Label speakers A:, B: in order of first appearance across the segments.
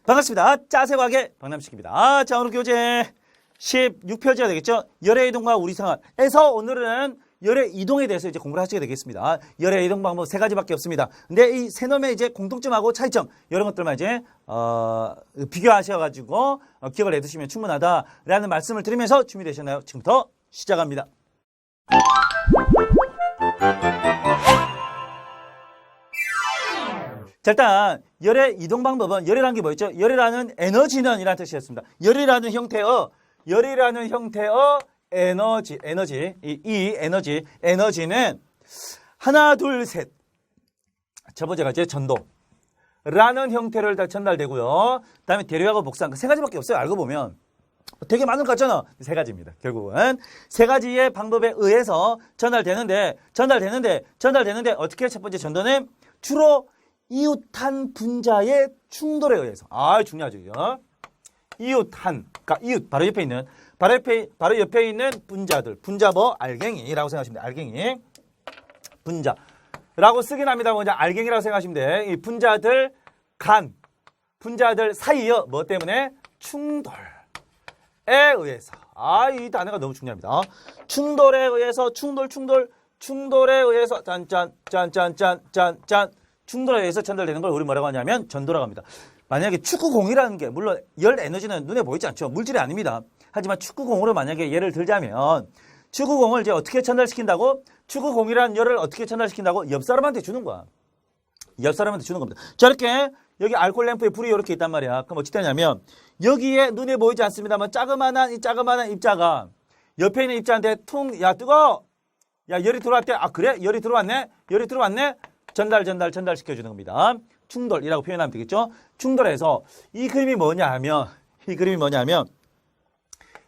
A: 반갑습니다. 짜세과학의 박남식입니다. 자, 오늘 교재 16페이지가 되겠죠? 열의 이동과 우리 상황에서 오늘은 열의 이동에 대해서 이제 공부를 하시게 되겠습니다. 열의 이동 방법 세 가지밖에 없습니다. 근데 이 세 놈의 이제 공통점하고 차이점 이런 것들만 이제 비교하셔가지고 기억을 해두시면 충분하다라는 말씀을 드리면서 준비되셨나요? 지금부터 시작합니다. 자, 일단 열의 이동 방법은 열이라는 게 뭐였죠? 열이라는 에너지는 이라는 뜻이었습니다. 열이라는 형태의 에너지 에너지는 하나 둘 셋 첫 번째가 이제 전도라는 형태를 다 전달되고요. 그다음에 대류하고 복상 세 가지밖에 없어요. 알고 보면 되게 많은 것 같잖아. 세 가지입니다. 결국은 세 가지의 방법에 의해서 전달되는데 어떻게 첫 번째 전도는 주로 이웃한 분자의 충돌에 의해서. 중요하죠. 이웃한, 그러니까 이웃 바로 옆에 있는 분자들. 분자 뭐 알갱이라고 생각하시면 돼요. 알갱이. 분자라고 쓰긴 합니다. 먼저 알갱이라고 생각하시면 돼. 이 분자들 분자들 사이여 뭐 때문에 충돌에 의해서. 이 단어가 너무 중요합니다. 충돌에 의해서 충돌에 의해서 충돌에 의해서 전달되는 걸 우리 뭐라고 하냐면 전도라고 합니다. 만약에 축구공이라는 게 물론 열 에너지는 눈에 보이지 않죠. 물질이 아닙니다. 하지만 축구공으로 만약에 예를 들자면 축구공을 이제 어떻게 전달시킨다고? 축구공이라는 열을 어떻게 전달시킨다고? 옆 사람한테 주는 거야. 옆 사람한테 주는 겁니다. 저렇게 여기 알코올 램프에 불이 이렇게 있단 말이야. 그럼 어찌 되냐면 여기에 눈에 보이지 않습니다만 자그마한 입자가 옆에 있는 입자한테 야 뜨거워. 야 열이 들어왔대. 그래? 열이 들어왔네. 전달시켜주는 겁니다. 충돌이라고 표현하면 되겠죠? 충돌해서 이 그림이 뭐냐면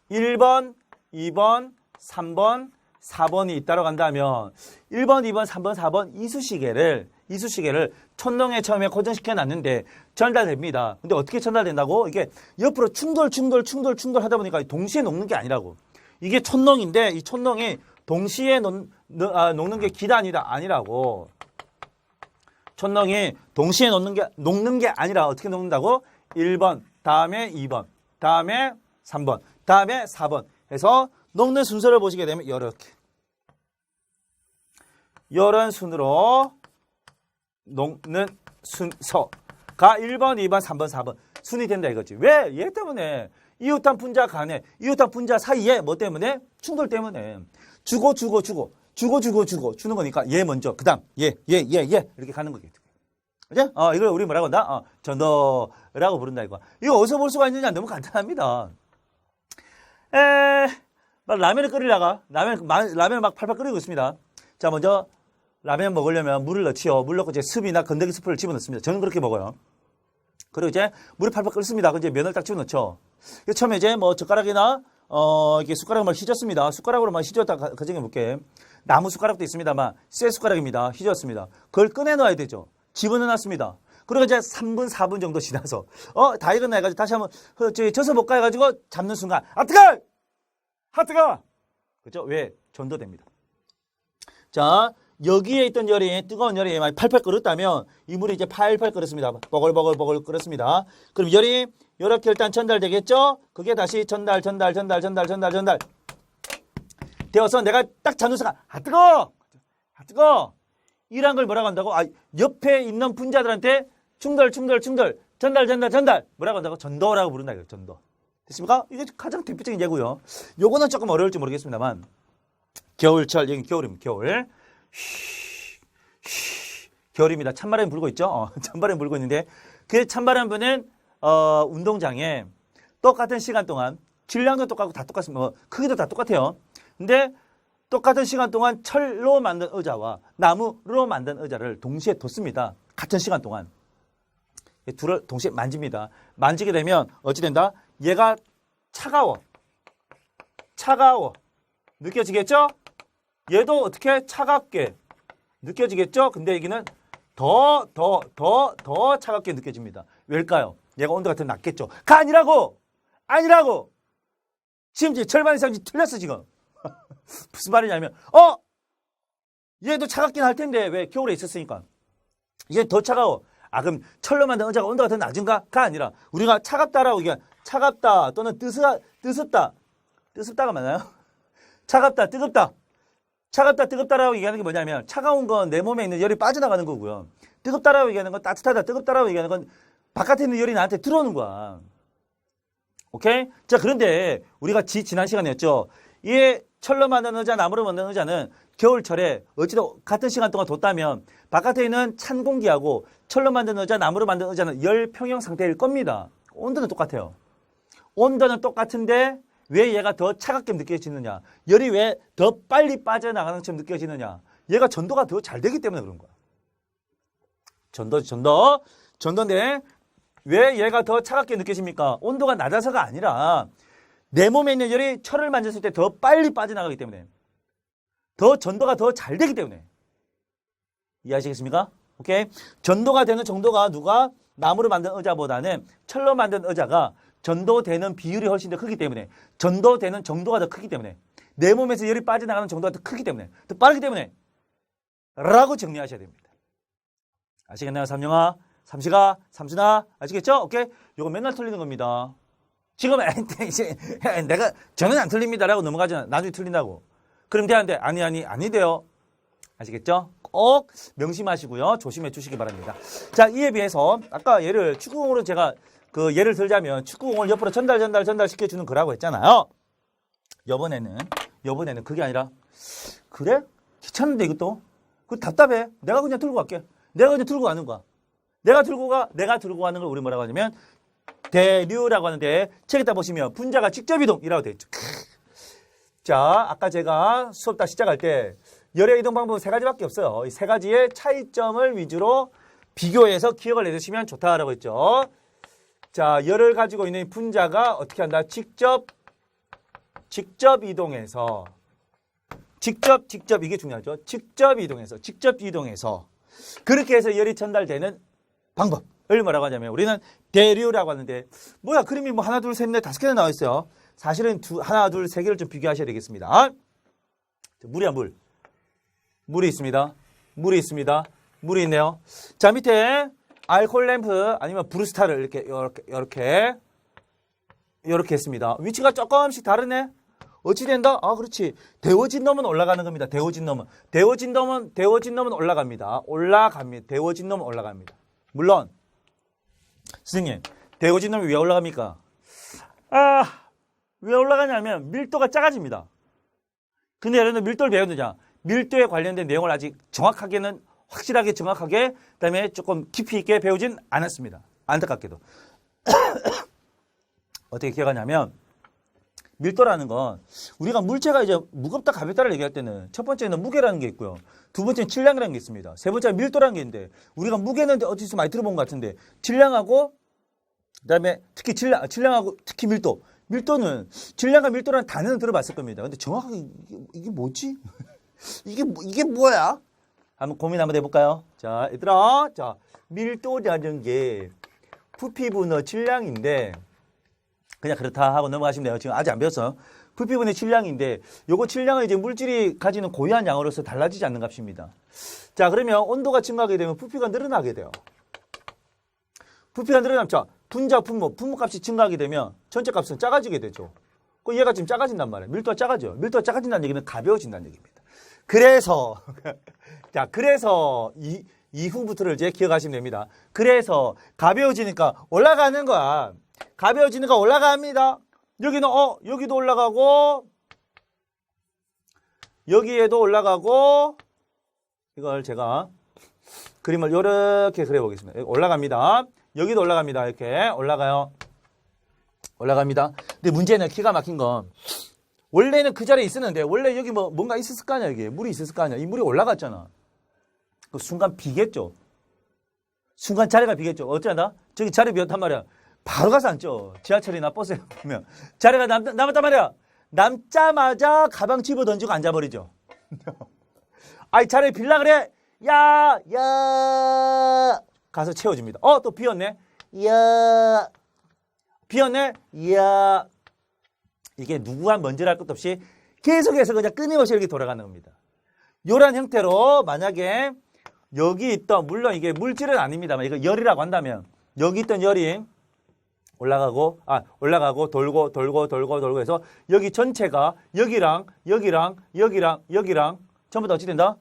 A: 1번, 2번, 3번, 4번이 있다고 한다면 1번, 2번, 3번, 4번 이수시계를 촌농에 처음에 고정시켜 놨는데 전달됩니다. 근데 어떻게 전달된다고? 이게 옆으로 충돌 하다 보니까 동시에 녹는 게 아니라고. 이게 촌농인데 이 촌농이 동시에 녹는 게 기다 아니라고. 촌농이 동시에 녹는 게 아니라 어떻게 녹는다고? 1번, 다음에 2번, 다음에 3번, 다음에 4번 해서 녹는 순서를 보시게 되면 이렇게 이런 순으로 녹는 순서가 1번, 2번, 3번, 4번 순이 된다 이거지. 왜? 얘 때문에 이웃한 분자 간에 이웃한 분자 사이에 뭐 때문에? 충돌 때문에 주고 주는 거니까 얘 먼저 그다음 얘 이렇게 가는 거겠죠. 그죠? 이걸 우리 뭐라고 한다? 전도라고 부른다 이거. 이거 어디서 볼 수가 있느냐? 너무 간단합니다. 막 라면을 끓이다가 라면을 막 팔팔 끓이고 있습니다. 자, 먼저 라면 먹으려면 물을 넣지요. 물 넣고 이제 습이나 건더기 스프를 집어넣습니다. 저는 그렇게 먹어요. 그리고 이제 물이 팔팔 끓습니다. 그럼 이제 면을 딱 집어넣죠. 처음에 이제 뭐 젓가락이나 이렇게 숟가락을 막 휘젓습니다. 숟가락으로 막 휘젓다 가정해 볼게. 나무 숟가락도 있습니다만 쇠 숟가락입니다. 휘젓습니다. 그걸 꺼내 넣어야 되죠. 집어넣어 놨습니다. 그리고 이제 3분, 4분 정도 지나서 다 익었나 해가지고 다시 한번 져서 볼까 해가지고 잡는 순간 뜨거! 그죠? 왜? 전도됩니다. 자, 여기에 있던 뜨거운 열이 팔팔 끓었다면 이 물이 이제 팔팔 끓었습니다. 버글버글 끓었습니다. 그럼 열이 이렇게 일단 전달되겠죠? 그게 다시 전달 되어서 내가 딱 잡는 순간 뜨거! 이란 걸 뭐라고 한다고? 옆에 있는 분자들한테 충돌 전달 뭐라고 한다고? 전도라고 부른다 이거. 전도. 됐습니까? 이게 가장 대표적인 예고요. 요거는 조금 어려울지 모르겠습니다만 겨울철, 여기 겨울입니다. 겨울입니다. 찬바람이 불고 있죠? 찬바람이 불고 있는데 그 찬바람 부는 운동장에 똑같은 시간 동안 질량도 똑같고 다 똑같습니다. 크기도 다 똑같아요. 근데 똑같은 시간 동안 철로 만든 의자와 나무로 만든 의자를 동시에 뒀습니다. 같은 시간 동안. 둘을 동시에 만집니다. 만지게 되면 어찌 된다? 얘가 차가워. 느껴지겠죠? 얘도 어떻게 차갑게 느껴지겠죠? 근데 여기는 더 차갑게 느껴집니다. 왜일까요? 얘가 온도가 더 낮겠죠. 아니라고! 아니라고! 지금 절반 이상 틀렸어, 지금. 무슨 말이냐면, 얘도 차갑긴 할 텐데, 왜? 겨울에 있었으니까. 이제 더 차가워. 그럼 철로 만든 의자가 온도가 더 낮은가?가 아니라, 우리가 차갑다라고 얘기한, 차갑다, 또는 뜨습다. 뜨습다가 맞나요? 차갑다, 뜨겁다. 차갑다, 뜨겁다라고 얘기하는 게 뭐냐면, 차가운 건 내 몸에 있는 열이 빠져나가는 거고요. 뜨겁다라고 얘기하는 건 따뜻하다, 뜨겁다라고 얘기하는 건 바깥에 있는 열이 나한테 들어오는 거야. 오케이? 자, 그런데 우리가 지난 시간이었죠. 이 철로 만든 의자, 나무로 만든 의자는 겨울철에 어찌도 같은 시간 동안 뒀다면 바깥에 있는 찬 공기하고 철로 만든 의자, 나무로 만든 의자는 열 평형 상태일 겁니다. 온도는 똑같아요. 온도는 똑같은데 왜 얘가 더 차갑게 느껴지느냐? 열이 왜 더 빨리 빠져나가는 것처럼 느껴지느냐? 얘가 전도가 더 잘 되기 때문에 그런 거야. 전도인데 왜 얘가 더 차갑게 느껴집니까? 온도가 낮아서가 아니라 내 몸에 있는 열이 철을 만졌을 때 더 빨리 빠져나가기 때문에 더 전도가 더 잘 되기 때문에 이해하시겠습니까? 오케이? 전도가 되는 정도가 누가 나무로 만든 의자보다는 철로 만든 의자가 전도되는 비율이 훨씬 더 크기 때문에 전도되는 정도가 더 크기 때문에 내 몸에서 열이 빠져나가는 정도가 더 크기 때문에 더 빠르기 때문에 라고 정리하셔야 됩니다. 아시겠나요? 삼영아, 삼시가, 삼순아 아시겠죠? 오케이? 이거 맨날 틀리는 겁니다. 지금 저는 안 틀립니다라고 넘어가잖아. 나중에 틀린다고. 그럼 돼, 안 돼? 아니 돼요. 아시겠죠? 꼭 명심하시고요. 조심해 주시기 바랍니다. 자, 이에 비해서 아까 얘를 축구공으로 제가 그 예를 들자면 축구공을 옆으로 전달시켜주는 거라고 했잖아요. 이번에는 그게 아니라 그래? 귀찮은데 이것도? 그 답답해. 내가 그냥 들고 갈게. 내가 그냥 들고 가는 거야. 내가 들고 가는 걸 우리 뭐라고 하냐면 대류라고 하는데 책에다 보시면 분자가 직접 이동이라고 되어 있죠. 자, 아까 제가 수업 다 시작할 때 열의 이동 방법은 세 가지밖에 없어요. 이 세 가지의 차이점을 위주로 비교해서 기억을 내주시면 좋다라고 했죠. 자, 열을 가지고 있는 분자가 어떻게 한다? 직접 이동해서 직접 이게 중요하죠. 직접 이동해서 그렇게 해서 열이 전달되는 방법을 뭐라고 하냐면 우리는 대류라고 하는데 뭐야 그림이 뭐 하나 둘 셋 넷 다섯 개나 나와 있어요. 사실은 하나 둘 세 개를 좀 비교하셔야 되겠습니다. 물이야 물. 물이 있습니다. 물이 있네요. 자, 밑에 알코올 램프 아니면 브루스타를 이렇게 했습니다. 위치가 조금씩 다르네. 어찌 된다? 그렇지. 데워진 놈은 올라가는 겁니다. 데워진 놈은 올라갑니다. 데워진 놈은 올라갑니다. 물론 선생님, 데워진 놈이 왜 올라갑니까? 왜 올라가냐면 밀도가 작아집니다. 근데 여러분들 밀도를 배웠느냐? 밀도에 관련된 내용을 아직 확실하게 정확하게 그다음에 조금 깊이 있게 배우진 않았습니다. 안타깝게도. 어떻게 기억하냐면 밀도라는 건 우리가 물체가 이제 무겁다 가볍다를 얘기할 때는 첫 번째는 무게라는 게 있고요. 두 번째는 질량이라는 게 있습니다. 세 번째는 밀도라는 게 있는데 우리가 무게는 어디서 많이 들어본 것 같은데 질량하고 그다음에 특히 질량하고 특히 밀도는 질량과 밀도라는 단어는 들어봤을 겁니다. 근데 정확하게 이게 뭐지? 이게 뭐야? 한번 고민 한번 해볼까요? 자, 얘들아, 자, 밀도라는 게 부피분의 질량인데 그냥 그렇다 하고 넘어가시면 돼요. 지금 아직 안 배웠어요. 부피분의 질량인데 요거 질량은 이제 물질이 가지는 고유한 양으로서 달라지지 않는 값입니다. 자, 그러면 온도가 증가하게 되면 부피가 늘어나게 돼요. 부피가 늘어나면 자, 분자 분모값이 증가하게 되면 전체 값은 작아지게 되죠. 그 얘가 지금 작아진단 말이에요. 밀도가 작아져. 밀도가 작아진다는 얘기는 가벼워진다는 얘기입니다. 그래서 이후부터를 이제 기억하시면 됩니다. 그래서 가벼워지니까 올라가는 거야. 가벼워지니까 올라갑니다. 여기는 여기도 올라가고 여기에도 올라가고 이걸 제가 그림을 이렇게 그려보겠습니다. 올라갑니다. 여기도 올라갑니다. 이렇게 올라갑니다. 근데 문제는 기가 막힌 건 원래는 그 자리에 있었는데 원래 여기 뭔가 있었을 거 아니야. 여기 물이 있었을 거 아니야. 이 물이 올라갔잖아. 그 순간 비겠죠. 순간 자리가 비겠죠. 어쩌나? 저기 자리 비었단 말이야. 바로 가서 앉죠. 지하철이나 버스에 보면 자리가 남았단 말이야. 남자마자 가방 집어 던지고 앉아버리죠. 아이 자리에 빌라 그래. 야, 야. 가서 채워집니다. 또 비었네. 야. 비었네. 야. 이게 누구와 먼저랄 것도 없이 계속해서 그냥 끊임없이 이렇게 돌아가는 겁니다. 요런 형태로 만약에 여기 있던, 물론 이게 물질은 아닙니다만 이거 열이라고 한다면 여기 있던 열이 올라가고 돌고 해서 여기 전체가 여기랑 전부 다 어찌 된다?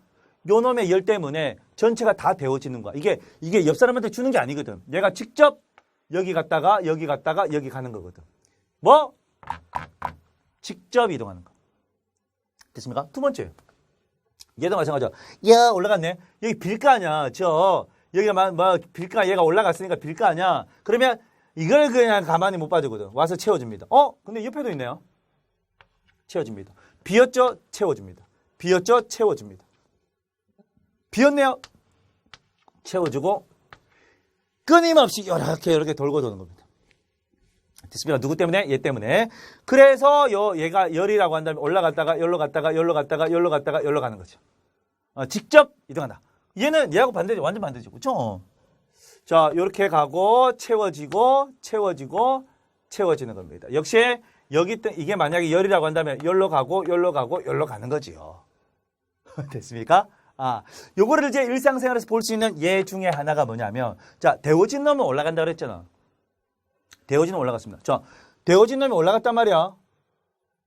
A: 요 놈의 열 때문에 전체가 다 데워지는 거야. 이게 옆 사람한테 주는 게 아니거든. 얘가 직접 여기 갔다가 여기 가는 거거든. 뭐? 직접 이동하는 거. 됐습니까? 두 번째. 얘도 마찬가지야. 야, 올라갔네. 여기 빌가 아니야. 여기가 빌가, 얘가 올라갔으니까 빌가 아니야. 그러면 이걸 그냥 가만히 못 봐주거든. 와서 채워줍니다. 근데 옆에도 있네요. 채워줍니다. 비었죠? 채워줍니다. 비었죠? 채워줍니다. 비었네요. 채워주고 끊임없이 이렇게 돌고 도는 겁니다. 됐습니까? 누구 때문에? 얘 때문에. 그래서 얘가 열이라고 한다면 올라갔다가 열로 가는 거죠. 직접 이동한다. 얘하고 반대죠. 완전 반대죠. 그렇죠? 자, 이렇게 가고 채워지는 겁니다. 역시 여기 이게 만약에 열이라고 한다면 열로 가고 가는 거지요. 됐습니까? 요거를 이제 일상생활에서 볼 수 있는 예 중에 하나가 뭐냐면, 자, 데워진 놈은 올라간다 그랬잖아. 데워진 놈 올라갔습니다. 자, 데워진 놈이 올라갔단 말이야.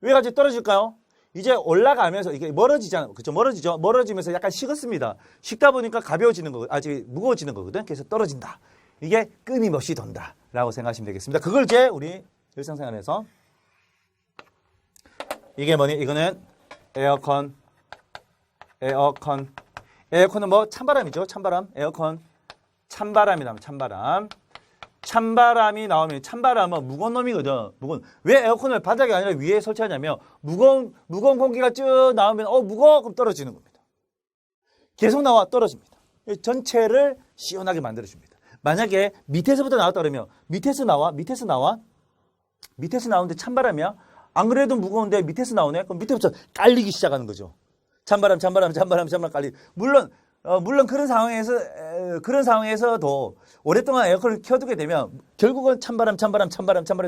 A: 왜 갑자기 떨어질까요? 이제 올라가면서 이게 멀어지잖아. 그렇죠? 멀어지죠? 멀어지면서 약간 식었습니다. 식다 보니까 가벼워지는 거거든. 아직 무거워지는 거거든. 그래서 떨어진다. 이게 끊임없이 돈다. 라고 생각하시면 되겠습니다. 그걸 이제 우리 일상생활에서 이게 뭐니? 이거는 에어컨. 에어컨은 뭐 찬바람이죠. 찬바람. 에어컨. 찬바람이라면 찬바람. 찬바람이 나오면 찬바람은 무거운 놈이거든. 왜 에어컨을 바닥이 아니라 위에 설치하냐면 무거운 공기가 쭉 나오면 무거워 그럼 떨어지는 겁니다. 계속 나와 떨어집니다. 전체를 시원하게 만들어줍니다. 만약에 밑에서부터 나왔다 그러면 밑에서 나오는데 찬바람이야. 안 그래도 무거운데 밑에서 나오네. 그럼 밑에부터 깔리기 시작하는 거죠. 찬바람 깔리. 물론 그런 상황에서도 오랫동안 에어컨을 켜두게 되면 결국은 찬바람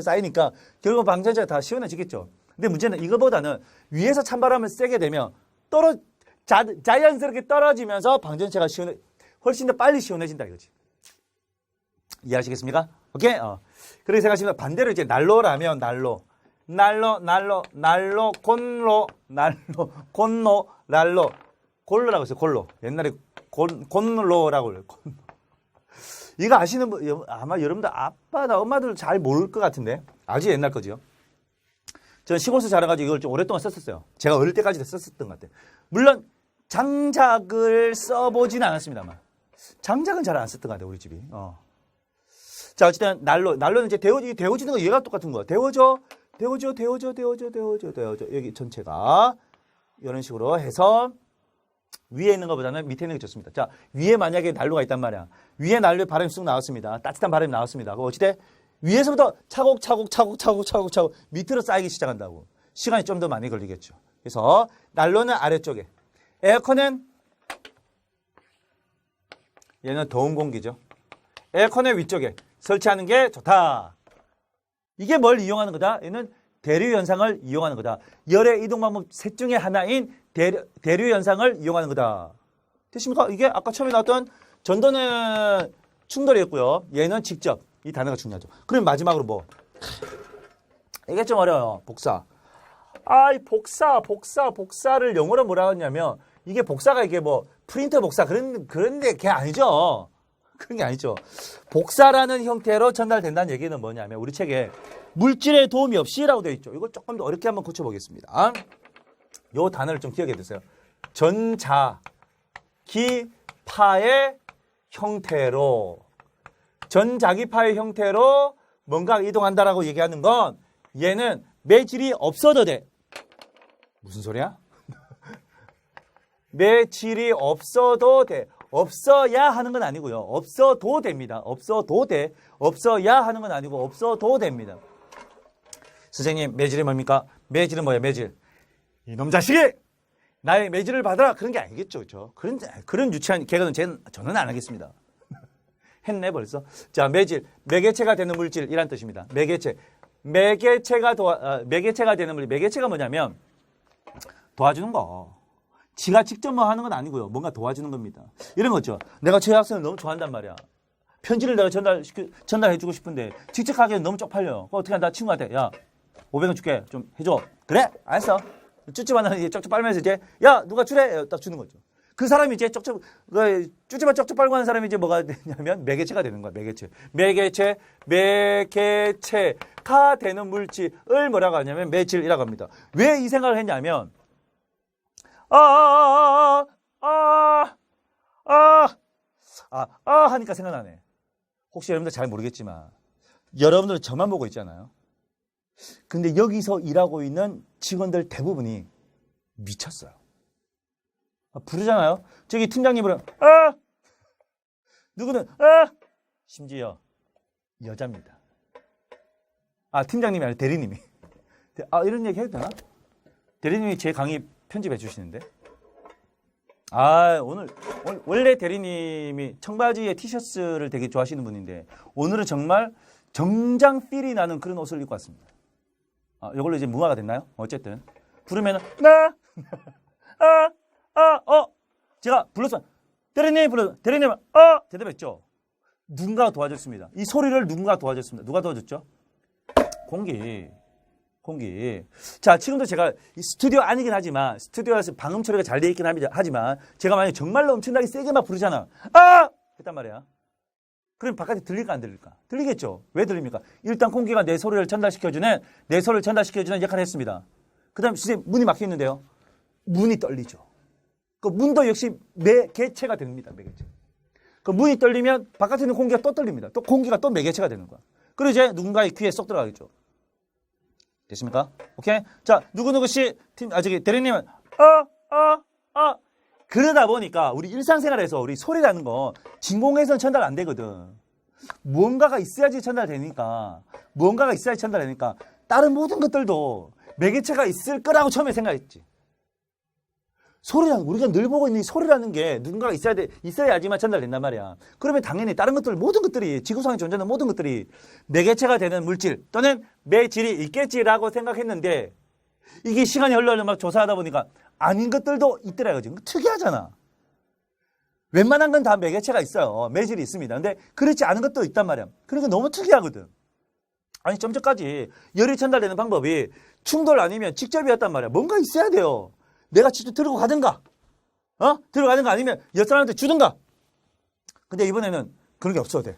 A: 쌓이니까 결국은 방전자가 다 시원해지겠죠. 근데 문제는 이거보다는 위에서 찬바람을 세게 되면 자연스럽게 떨어지면서 방전체가 훨씬 더 빨리 시원해진다 이거지. 이해하시겠습니까? 오케이? 그렇게 생각하시면 반대로 이제 난로라면 난로, 골로라고 했어요. 골로. 옛날에 곤로라고 그래요. 이거 아시는 분 아마 여러분들 아빠나 엄마들 잘 모를 것 같은데 아주 옛날 거죠. 저는 시골에서 자라가지고 이걸 좀 오랫동안 썼었어요. 제가 어릴 때까지도 썼었던 것 같아요. 물론 장작을 써보진 않았습니다만 장작은 잘 안 썼던 것 같아요. 우리 집이. 자, 어쨌든 난로는 이제 데워지는 거 얘가 똑같은 거야. 데워져. 여기 전체가 이런 식으로 해서 위에 있는 것보다는 밑에 있는 게 좋습니다. 자, 위에 만약에 난로가 있단 말이야. 위에 난로에 바람이 쑥 나왔습니다. 따뜻한 바람이 나왔습니다. 그럼 어찌돼? 위에서부터 차곡차곡 밑으로 쌓이기 시작한다고. 시간이 좀 더 많이 걸리겠죠. 그래서 난로는 아래쪽에, 에어컨은 얘는 더운 공기죠. 에어컨의 위쪽에 설치하는 게 좋다. 이게 뭘 이용하는 거다? 얘는 대류 현상을 이용하는 거다. 열의 이동 방법 셋 중에 하나인 대류 현상을 이용하는 거다. 됐습니까? 이게 아까 처음에 나왔던 전도는 충돌이었고요. 얘는 직접. 이 단어가 중요하죠. 그럼 마지막으로 뭐? 이게 좀 어려워요. 복사. 복사를 영어로 뭐라고 하냐면 이게 복사가 이게 뭐 프린터 복사 그런데 그게 아니죠. 그런 게 아니죠. 복사라는 형태로 전달된다는 얘기는 뭐냐면 우리 책에 물질의 도움이 없이라고 되어 있죠. 이걸 조금 더 어렵게 한번 고쳐보겠습니다. 요 단어를 좀 기억해 두세요. 전자기파의 형태로 뭔가 이동한다라고 얘기하는 건 얘는 매질이 없어도 돼. 무슨 소리야? 매질이 없어도 돼. 없어야 하는 건 아니고요. 없어도 됩니다. 없어도 돼. 없어야 하는 건 아니고 없어도 됩니다. 선생님, 매질이 뭡니까? 매질은 뭐야, 매질? 이놈 자식이! 나의 매질을 받아라 그런 게 아니겠죠, 그렇죠? 그런 유치한 개그는 저는 안 하겠습니다. 했네 벌써. 자, 매질, 매개체가 되는 물질이란 뜻입니다. 매개체, 매개체가 되는 물질. 매개체가 뭐냐면 도와주는 거. 지가 직접 뭐 하는 건 아니고요. 뭔가 도와주는 겁니다. 이런 거죠. 내가 제 학생을 너무 좋아한단 말이야. 편지를 내가 전달해주고 싶은데 직접 하기에는 너무 쪽팔려. 어떻게 한다? 친구한테 야 500원 줄게. 좀 해줘. 그래? 알았어. 쭈쭈바는 이제 쪽쪽 빨면서 이제 야 누가 주래? 딱 주는 거죠. 그 사람이 이제 쭈쭈바 쪽쪽 빨고 하는 사람이 이제 뭐가 되냐면 매개체가 되는 거야. 매개체가 되는 물질을 뭐라고 하냐면 매질이라고 합니다. 왜 이 생각을 했냐면 하니까 생각나네. 혹시 여러분들 잘 모르겠지만 여러분들 저만 보고 있잖아요. 근데 여기서 일하고 있는 직원들 대부분이 미쳤어요. 부르잖아요. 저기 팀장님은 누구는 심지어 여자입니다. 팀장님이 아니라 대리님이. 이런 얘기 해도 되나? 대리님이 제 강의 편집해 주시는데. 오늘 원래 대리님이 청바지에 티셔츠를 되게 좋아하시는 분인데 오늘은 정말 정장 필이 나는 그런 옷을 입고 왔습니다. 이걸로 이제 무화가 됐나요? 어쨌든 부르면은 제가 불렀어요. 대리님은 대답했죠. 누군가가 도와줬습니다. 이 소리를 누군가 도와줬습니다. 누가 도와줬죠? 공기. 자, 지금도 제가 이 스튜디오 아니긴 하지만 스튜디오에서 방음 처리가 잘 돼 있긴 하지만 제가 만약에 정말로 엄청나게 세게 막 부르잖아. 했단 말이야. 그럼 바깥에 들릴까 안 들릴까? 들리겠죠. 왜 들립니까? 일단 공기가 내 소리를 전달시켜주는 역할을 했습니다. 그 다음에 선생님 문이 막혀 있는데요. 문이 떨리죠. 그 문도 역시 매개체가 됩니다. 매개체. 그 문이 떨리면 바깥에 있는 공기가 또 떨립니다. 또 공기가 또 매개체가 되는 거야. 그리고 이제 누군가의 귀에 쏙 들어가겠죠. 됐습니까? 오케이? 자, 누구누구씨 대리님은 그러다 보니까 우리 일상생활에서 우리 소리라는 거 진공에서는 전달 안 되거든. 뭔가가 있어야지 전달되니까 다른 모든 것들도 매개체가 있을 거라고 처음에 생각했지. 우리가 늘 보고 있는 이 소리라는 게 누군가가 있어야지만 전달된단 말이야. 그러면 당연히 다른 것들, 모든 것들이, 지구상에 존재하는 모든 것들이 매개체가 되는 물질 또는 매질이 있겠지라고 생각했는데 이게 시간이 흘러서 막 조사하다 보니까 아닌 것들도 있더라 이거지. 특이하잖아. 웬만한 건 다 매개체가 있어요. 매질이 있습니다. 근데 그렇지 않은 것도 있단 말이야. 그러니까 너무 특이하거든. 아니 좀 전까지 열이 전달되는 방법이 충돌 아니면 직접이었단 말이야. 뭔가 있어야 돼요. 내가 직접 들고 가든가 아니면 옆사람한테 주든가. 근데 이번에는 그런 게 없어도 돼.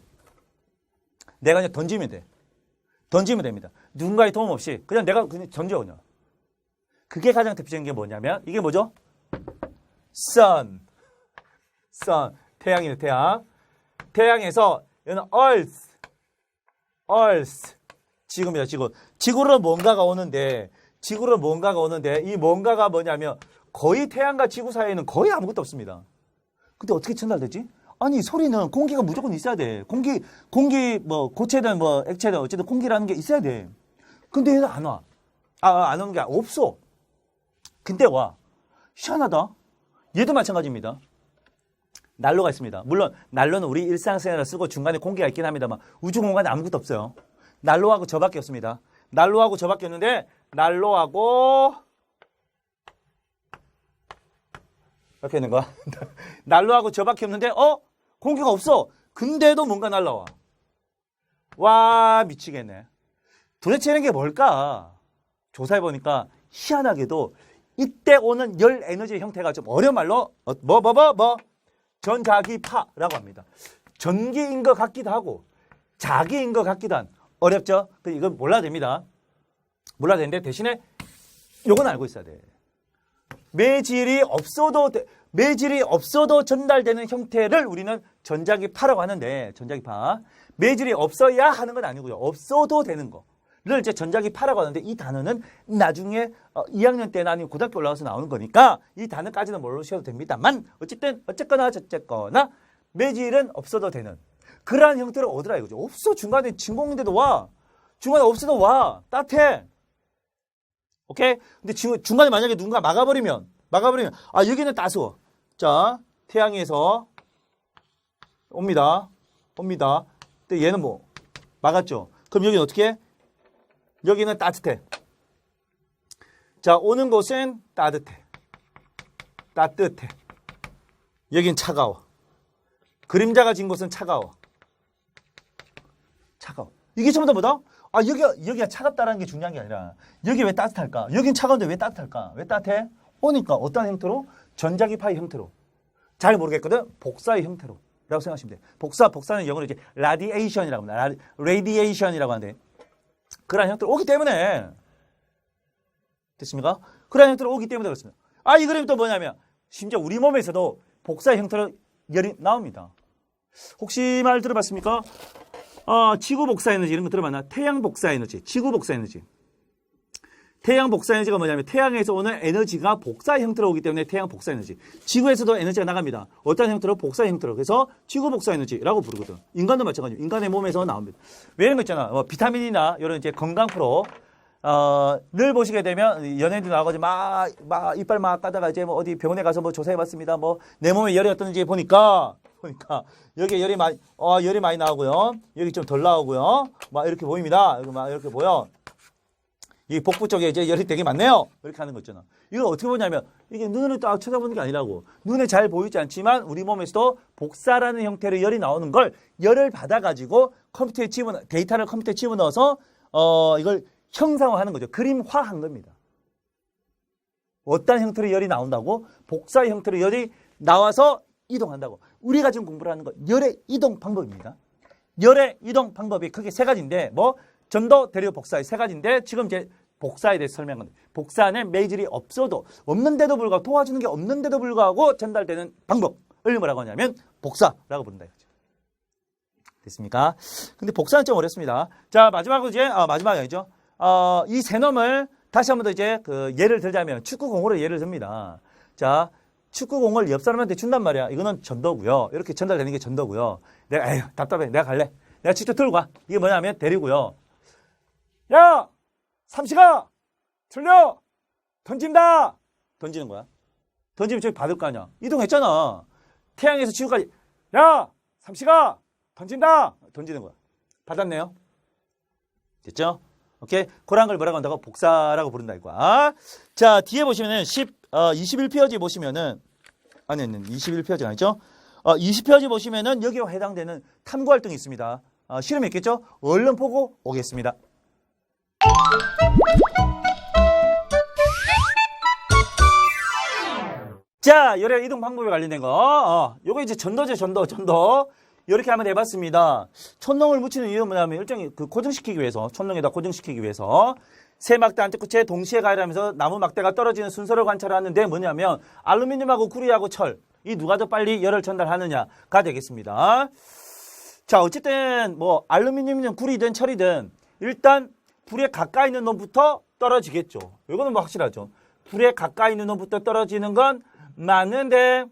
A: 내가 그냥 던지면 됩니다. 누군가의 도움 없이 그냥 내가 그냥 던져 그냥. 그게 가장 대표적인 게 뭐냐면 이게 뭐죠? sun. 태양이네, 태양. 태양에서 얘는 earth. 지구입니다, 지구. 지구로 뭔가가 오는데 이 뭔가가 뭐냐면 거의 태양과 지구 사이에는 거의 아무것도 없습니다. 근데 어떻게 전달되지? 아니, 소리는 공기가 무조건 있어야 돼. 공기 뭐 고체든 뭐 액체든 어쨌든 공기라는 게 있어야 돼. 근데 얘는 안 와. 안 오는 게 없어. 근데 와. 희한하다. 얘도 마찬가지입니다. 난로가 있습니다. 물론 난로는 우리 일상생활에 쓰고 중간에 공기가 있긴 합니다만 우주 공간에 아무것도 없어요. 난로하고 저밖에 없습니다. 난로하고 저밖에 없는데 난로하고 이렇게 있는 거야. 난로하고 저밖에 없는데 공기가 없어. 근데도 뭔가 날라와. 와 미치겠네. 도대체 이런 게 뭘까? 조사해보니까 희한하게도 이때 오는 열 에너지의 형태가 좀 어려운 말로 전자기파라고 합니다. 전기인 것 같기도 하고 자기인 것 같기도 한. 어렵죠? 이건 몰라도 됩니다. 몰라도 되는데 대신에 이건 알고 있어야 돼. 매질이 없어도 전달되는 형태를 우리는 전자기파라고 하는데 전자기파. 매질이 없어야 하는 건 아니고요. 없어도 되는 거를 이제 전자기파라고 하는데 이 단어는 나중에 2학년 때나 아니면 고등학교 올라가서 나오는 거니까 이 단어까지는 모르셔도 됩니다만 어쨌거나 매질은 없어도 되는 그러한 형태를 얻으라 이거죠. 없어. 중간에 진공인데도 와. 중간에 없어도 와. 따뜻해. 오케이? 근데 중간에 만약에 누군가 막아버리면 막아버리면 여기는 따스워. 자, 태양에서 옵니다. 근데 얘는 뭐 막았죠. 그럼 여기는 어떻게 해? 여기는 따뜻해. 자, 오는 곳은 따뜻해. 여긴 차가워. 그림자가 진 곳은 차가워. 이게 전부 다 뭐다? 여기가 차갑다라는 게 중요한 게 아니라 여기 왜 따뜻할까? 여긴 차가운데 왜 따뜻할까? 왜 따뜻해? 오니까 어떤 형태로? 전자기파의 형태로. 잘 모르겠거든? 복사의 형태로. 라고 생각하시면 돼요. 복사는 영어로 이제 라디에이션이라고 합니다. 레디에이션이라고 하는데 그런 형태로 오기 때문에 됐습니까? 그런 형태로 오기 때문에 그렇습니다. 이 그림이 또 뭐냐면 심지어 우리 몸에서도 복사의 형태로 열이 나옵니다. 혹시 말 들어봤습니까? 지구 복사 에너지 이런 거 들어봤나? 태양 복사 에너지, 지구 복사 에너지. 태양 복사 에너지가 뭐냐면 태양에서 오는 에너지가 복사 형태로 오기 때문에 태양 복사 에너지. 지구에서도 에너지가 나갑니다. 어떤 형태로? 복사 형태로. 그래서 지구 복사 에너지라고 부르거든. 인간도 마찬가지로 인간의 몸에서 나옵니다. 왜 이런 거 있잖아. 비타민이나 이런 이제 건강 프로 늘 보시게 되면 연예인들 나와가지고 막 이빨 막 까다가 이제 뭐 어디 병원에 가서 뭐 조사해봤습니다. 뭐 내 몸에 열이 어떤지 보니까 여기 열이 많이 나오고요. 여기 좀 덜 나오고요. 막 이렇게 보입니다. 여기 막 이렇게 보여. 이 복부 쪽에 이제 열이 되게 많네요. 이렇게 하는 거 있잖아. 이거 어떻게 보냐면 이게 눈으로 딱 쳐다보는 게 아니라고. 눈에 잘 보이지 않지만 우리 몸에서도 복사라는 형태로 열이 나오는 걸 열을 받아가지고 데이터를 컴퓨터에 집어넣어서 이걸 형상화하는 거죠. 그림화한 겁니다. 어떤 형태로 열이 나온다고? 복사의 형태로 열이 나와서 이동한다고. 우리가 지금 공부를 하는 거 열의 이동 방법입니다. 열의 이동 방법이 크게 세 가지인데 전도, 대류, 복사의 세 가지인데 지금 이제 복사에 대해서 설명한 겁니다. 복사는 매질이 없는데도 불구하고 도와주는 게 없는데도 불구하고 전달되는 방법을 뭐라고 하냐면 복사라고 부른다 이거죠. 됐습니까? 근데 복사는 좀 어렵습니다. 자, 마지막으로 이제 마지막이죠. 이 세 놈을 다시 한번 더 이제 예를 들자면 축구공으로 예를 듭니다. 자, 축구공을 옆 사람한테 준단 말이야. 이거는 전도고요. 이렇게 전달되는 게 전도고요. 내가 답답해. 내가 갈래. 내가 직접 들고 가. 이게 뭐냐면 대류고요. 야! 삼시가! 틀려! 던진다! 던지는 거야. 던지면 저기 받을 거 아니야. 이동했잖아. 태양에서 지구까지. 야! 삼시가! 던진다! 던지는 거야. 받았네요. 됐죠? 오케이? 그런 걸 뭐라고 한다고? 복사라고 부른다 이거야. 자, 뒤에 보시면은 21페이지 보시면은 21페이지가 아니죠? 20페이지 보시면은 여기와 해당되는 탐구 활동이 있습니다. 실험이 있겠죠? 얼른 보고 오겠습니다. 자, 열의 이동 방법에 관련된 거. 요거 이제 전도제, 전도. 이렇게 한번 해봤습니다. 촌농을 묻히는 이유는 뭐냐면 일종의 고정시키기 위해서, 촌농에다 고정시키기 위해서 세 막대 한쪽 끝에 동시에 가열하면서 나무 막대가 떨어지는 순서를 관찰하는데 뭐냐면 알루미늄하고 구리하고 철, 이 누가 더 빨리 열을 전달하느냐가 되겠습니다. 자, 어쨌든 뭐 알루미늄이든 구리든 철이든 일단 불에 가까이 있는 놈부터 떨어지겠죠. 이거는 뭐 확실하죠. 불에 가까이 있는 놈부터 떨어지는 건 맞는데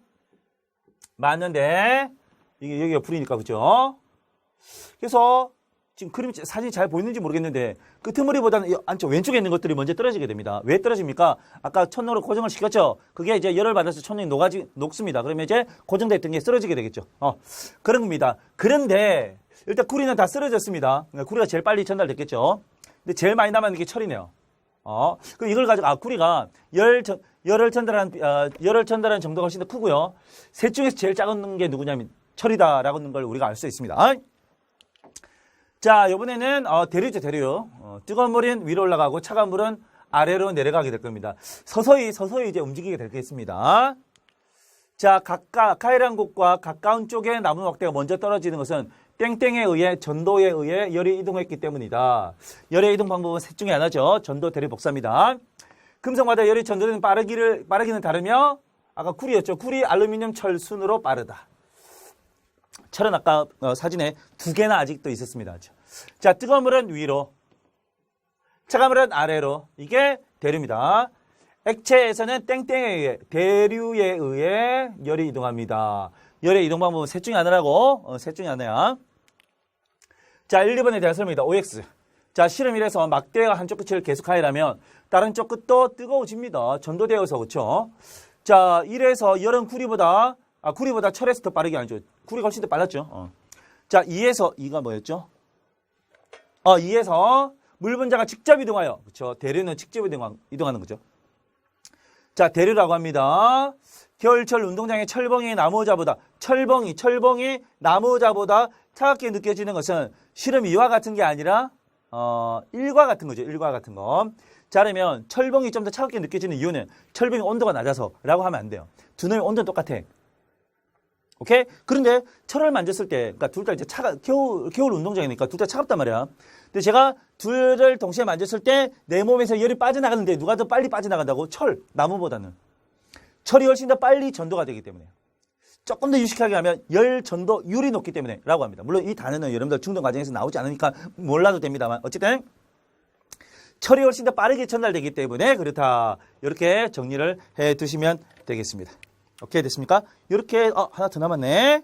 A: 이게 여기가 불이니까 그죠? 그래서 지금 그림 사진이 잘 보이는지 모르겠는데 끄트머리보다는 이 안쪽 왼쪽에 있는 것들이 먼저 떨어지게 됩니다. 왜 떨어집니까? 아까 촌농으로 고정을 시켰죠. 그게 이제 열을 받아서 촌농이 녹습니다. 그러면 이제 고정돼 있던 게 쓰러지게 되겠죠. 그런 겁니다. 그런데 일단 구리는 다 쓰러졌습니다. 구리가 제일 빨리 전달됐겠죠. 근데 제일 많이 남았는 게 철이네요. 그럼 이걸 가지고 구리가 열을 전달하는 정도가 훨씬 더 크고요. 셋 중에서 제일 작은 게 누구냐면 철이다라고 하는 걸 우리가 알 수 있습니다. 자, 이번에는 대류죠, 대류. 뜨거운 물은 위로 올라가고 차가운 물은 아래로 내려가게 될 겁니다. 서서히 이제 움직이게 되겠습니다. 자, 가열한 곳과 가까운 쪽에 나무 막대가 먼저 떨어지는 것은 땡땡에 의해 전도에 의해 열이 이동했기 때문이다. 열의 이동 방법은 셋 중에 하나죠. 전도, 대류, 복사입니다. 금속마다 열이 전도되는 빠르기는 다르며 아까 구리였죠. 구리, 알루미늄, 철 순으로 빠르다. 철은 아까 사진에 두 개나 아직도 있었습니다. 자, 뜨거운 물은 위로, 차가운 물은 아래로. 이게 대류입니다. 액체에서는 땡땡에 의해, 대류에 의해 열이 이동합니다. 열의 이동 방법은 셋 중에 하나라고. 셋 중에 하나야. 자, 1, 2번에 대한 설명이다. OX. 자, 실험 1에서 막대가 한쪽 끝을 계속 하이라면 다른 쪽 끝도 뜨거워집니다. 전도되어서, 그쵸? 자, 1에서 열은 구리보다 철에서 더 빠르게 아니죠. 구리가 훨씬 더 빨랐죠. 자, 2에서, 2가 뭐였죠? 2에서 물 분자가 직접 이동하여, 그쵸? 대류는 직접 이동하는 거죠. 자, 대류라고 합니다. 겨울철 운동장의 철봉이 나무자보다, 철봉이 나무자보다 차갑게 느껴지는 것은 실험 2와 같은 게 아니라, 1과 같은 거죠. 1과 같은 거. 자, 그러면 철봉이 좀 더 차갑게 느껴지는 이유는 철봉의 온도가 낮아서라고 하면 안 돼요. 두 놈의 온도는 똑같아. 오케이? 그런데 철을 만졌을 때, 그러니까 둘 다 이제 겨울 운동장이니까 둘 다 차갑단 말이야. 근데 제가 둘을 동시에 만졌을 때 내 몸에서 열이 빠져나가는데 누가 더 빨리 빠져나간다고? 나무보다는. 철이 훨씬 더 빨리 전도가 되기 때문에. 조금 더 유식하게 하면 열 전도율이 높기 때문에 라고 합니다. 물론 이 단어는 여러분들 중등 과정에서 나오지 않으니까 몰라도 됩니다만 어쨌든 철이 훨씬 더 빠르게 전달되기 때문에 그렇다. 이렇게 정리를 해 두시면 되겠습니다. 오케이, 됐습니까? 이렇게 하나 더 남았네.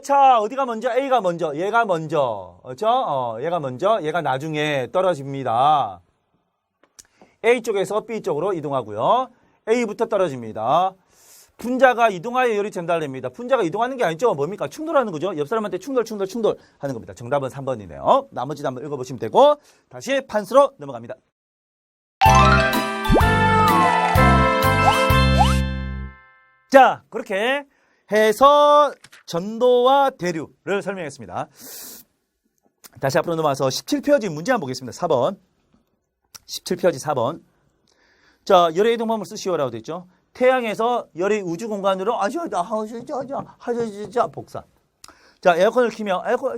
A: 자, 어디가 먼저? A가 먼저, 얘가 먼저, 그렇죠? 얘가 먼저, 얘가 나중에 떨어집니다. A 쪽에서 B 쪽으로 이동하고요. A부터 떨어집니다. 분자가 이동하여 열이 전달됩니다. 분자가 이동하는 게 아니죠. 뭡니까? 충돌하는 거죠. 옆 사람한테 충돌 하는 겁니다. 정답은 3번이네요. 나머지도 한번 읽어보시면 되고 다시 판수로 넘어갑니다. 자, 그렇게 해서 전도와 대류를 설명했습니다. 다시 앞으로 넘어와서 17페이지 문제 한번 보겠습니다. 4번. 17페이지 4번. 자, 열의 이동 방법을 쓰시오라고 되어 있죠. 태양에서 열이 우주 공간으로 복사. 자, 에어컨을 키면 에어컨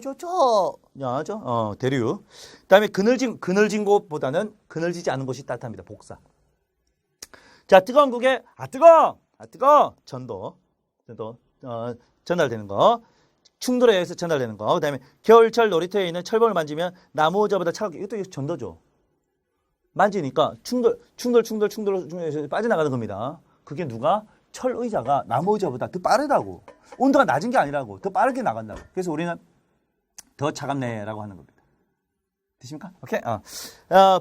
A: 대류. 그다음에 그늘진 곳보다는 그늘지지 않은 곳이 따뜻합니다. 복사. 자, 뜨거운 국에 뜨거 전달되는 거. 충돌에 의해서 전달되는 거. 그다음에 겨울철 놀이터에 있는 철봉을 만지면 나무 의자보다 차갑게. 이것도 전도죠. 만지니까 충돌 빠져나가는 겁니다. 그게 누가? 철 의자가 나무 의자보다 더 빠르다고. 온도가 낮은 게 아니라고. 더 빠르게 나간다고. 그래서 우리는 더 차갑네라고 하는 겁니다. 되십니까? 오케이.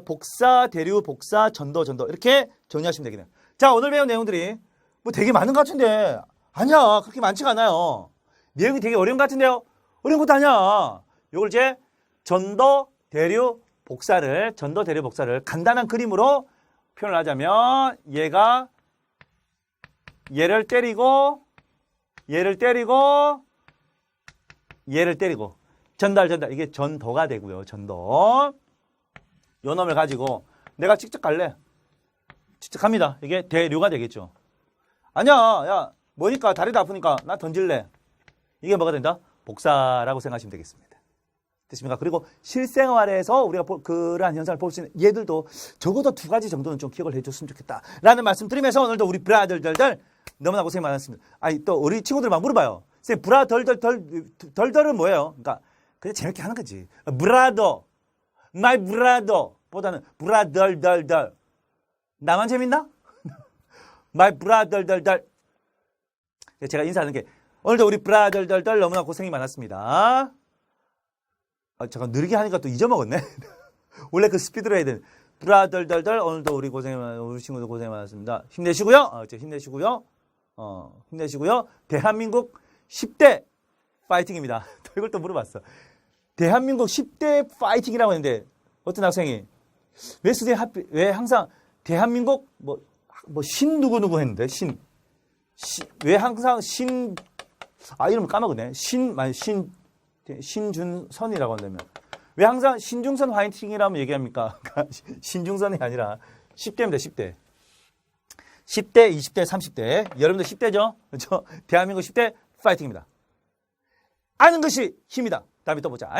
A: 복사, 대류, 복사, 전도. 이렇게 정리하시면 되겠네요. 자, 오늘 배운 내용들이 뭐 되게 많은 것 같은데 아니야. 그렇게 많지가 않아요. 내용이 되게 어려운 것 같은데요. 어려운 것도 아니야. 요걸 이제 전도, 대류, 복사를 간단한 그림으로 표현을 하자면 얘를 때리고 전달 이게 전도가 되고요. 전도. 요 놈을 가지고 내가 직접 갈래. 직접 갑니다. 이게 대류가 되겠죠. 아니야. 야, 뭐니까 다리도 아프니까 나 던질래. 이게 뭐가 된다? 복사라고 생각하시면 되겠습니다. 됐습니까? 그리고 실생활에서 우리가 그러한 현상을 볼 수 있는 얘들도 적어도 2가지 정도는 좀 기억을 해줬으면 좋겠다. 라는 말씀 드리면서 오늘도 우리 브라들들 너무나 고생 많았습니다. 또 우리 친구들 막 물어봐요. 선생님, 브라덜덜은 뭐예요? 그러니까 그냥 재밌게 하는 거지. 브라더, my brother 보다는 브라덜덜덜. 나만 재밌나? my brother덜덜. 제가 인사하는 게 오늘도 우리 브라덜덜덜 너무나 고생이 많았습니다. 잠깐 느리게 하니까 또 잊어먹었네. 원래 그 스피드로 해야 되는. 브라덜덜덜 오늘도 우리 친구들 고생 많았습니다. 힘내시고요. 힘내시고요. 대한민국 10대 파이팅입니다. 이걸 또 물어봤어. 대한민국 10대 파이팅이라고 했는데 어떤 학생이 왜 항상 대한민국 신 누구 했는데 왜 항상 이름을 까먹었네. 신준선이라고 한다면 왜 항상 신중선 화이팅이라면 얘기합니까? 신중선이 아니라 10대입니다. 10대, 20대, 30대. 여러분들 10대죠? 그렇죠? 대한민국 10대 파이팅입니다. 아는 것이 힘이다. 다음에 또 보자.